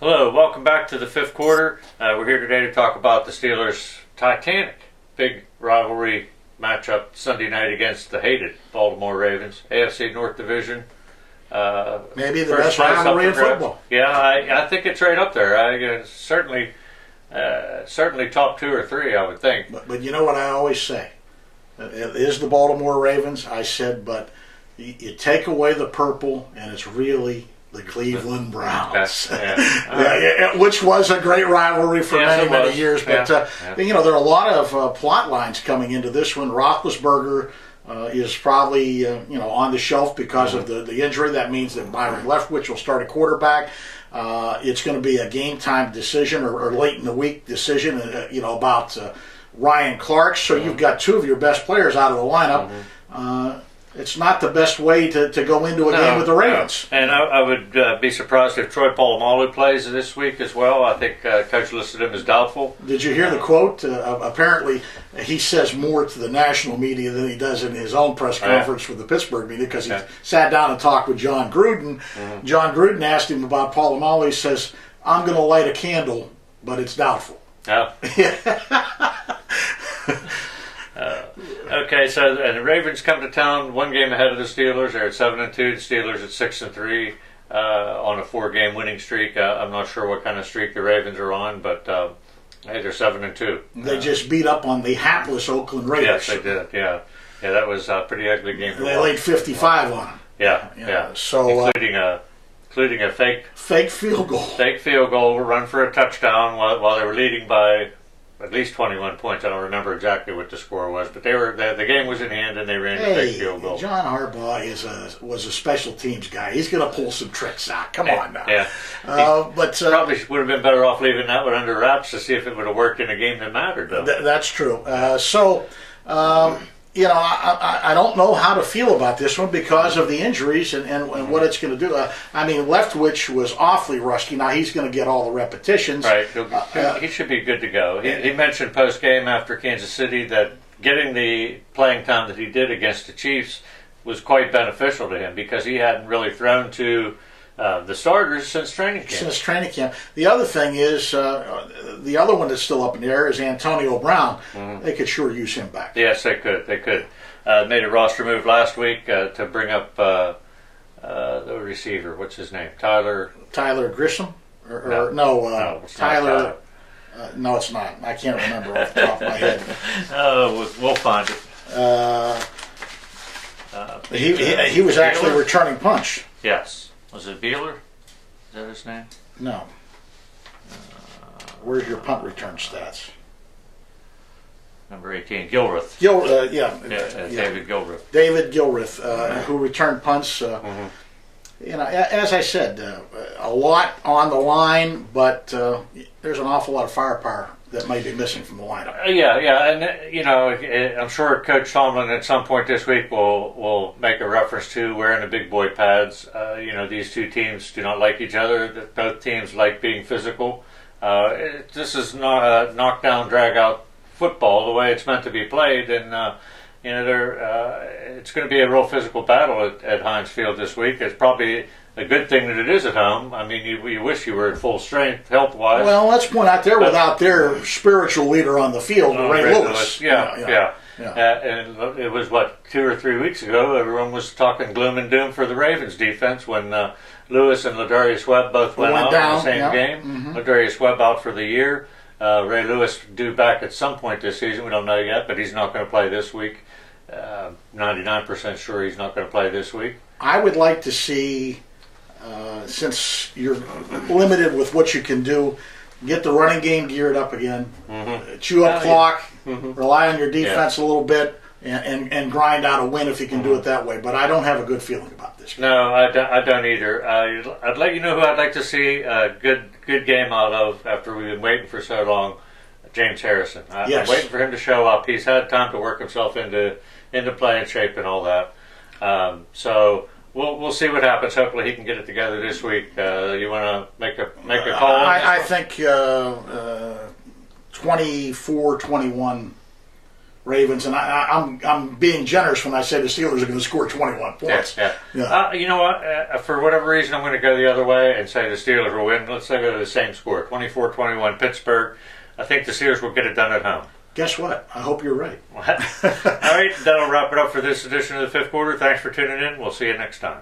Hello, welcome back to the fifth quarter. We're here today to talk about the Steelers' Titanic big rivalry matchup Sunday night against the hated Baltimore Ravens, AFC North Division. Maybe the best rivalry in football. Yeah, I think it's right up there. Certainly top 2 or 3, I would think. But you know what I always say? It is the Baltimore Ravens. I said, but you take away the purple, and it's really the Cleveland Browns, which was a great rivalry for many years. But there are a lot of plot lines coming into this one. Roethlisberger is probably on the shelf because of the injury. That means that Byron Leftwich will start a quarterback. It's going to be a game time decision or late in the week decision. About Ryan Clark. So you've got 2 of your best players out of the lineup. It's not the best way to go into a game with the Ravens. No. And I would be surprised if Troy Polamalu plays this week as well. I think Coach listed him as doubtful. Did you hear the quote? Apparently, he says more to the national media than he does in his own press conference for the Pittsburgh media because he sat down and talked with John Gruden. John Gruden asked him about Polamalu. He says, "I'm going to light a candle, but it's doubtful." Yeah. Okay, so the Ravens come to town 1 game ahead of the Steelers. They're at 7-2. The Steelers at 6-3 on a 4-game winning streak. I'm not sure what kind of streak the Ravens are on, but hey, they're 7-2. They just beat up on the hapless Oakland Raiders. Yes, they did. Yeah, that was a pretty ugly game. They laid 55 on them. Yeah. So including a fake field goal, run for a touchdown while they were leading by at least 21 points. I don't remember exactly what the score was, but the game was in hand and they ran a fake field goal. John Harbaugh was a special teams guy. He's going to pull some tricks out. Come on now. Yeah. But probably would have been better off leaving that one under wraps to see if it would have worked in a game that mattered, though. That's true. I don't know how to feel about this one because of the injuries and what it's going to do. Leftwich was awfully rusty. Now he's going to get all the repetitions. Right. He should be good to go. He mentioned post-game after Kansas City that getting the playing time that he did against the Chiefs was quite beneficial to him because he hadn't really thrown to the starters since training camp. The other thing is, the other one that's still up in the air is Antonio Brown. They could sure use him back. Yes, they could. Made a roster move last week to bring up the receiver. What's his name? Tyler Grissom? No, Tyler. No, it's not. I can't remember off the top of my head. We'll find it. He was actually returning punch. Yes. Was it Beeler? Is that his name? No. Where's your punt return stats? Number 18, Gilreath. David Gilreath. David Gilreath, who returned punts. As I said, a lot on the line, but there's an awful lot of firepower that may be missing from the lineup. And I'm sure Coach Tomlin at some point this week will make a reference to wearing the big boy pads. These 2 teams do not like each other. Both teams like being physical. This is not a knockdown, drag out football the way it's meant to be played, and it's going to be a real physical battle at Heinz Field this week. It's probably a good thing that it is at home. I mean, you wish you were at full strength health-wise. Well, let's point out there without their spiritual leader on the field, Ray Lewis. Yeah. And it was, 2 or 3 weeks ago, everyone was talking gloom and doom for the Ravens defense when Lewis and Ladarius Webb both went out in the same game. Ladarius Webb out for the year. Ray Lewis due back at some point this season. We don't know yet, but he's not going to play this week. 99% sure he's not going to play this week. I would like to see, since you're limited with what you can do, get the running game geared up again, chew up clock, rely on your defense a little bit, and grind out a win if you can do it that way. But I don't have a good feeling about this game. No, I don't either. I'd let you know who I'd like to see a good game out of after we've been waiting for so long. James Harrison. I'm waiting for him to show up. He's had time to work himself into playing shape and all that. So we'll see what happens. Hopefully he can get it together this week. You want to make a call? I think 24-21 Ravens, and I'm being generous when I say the Steelers are going to score 21 points. Yeah. You know what? For whatever reason, I'm going to go the other way and say the Steelers will win. Let's say they're the same score, 24-21 Pittsburgh. I think the Steelers will get it done at home. Guess what? I hope you're right. All right, that'll wrap it up for this edition of the Fifth Quarter. Thanks for tuning in. We'll see you next time.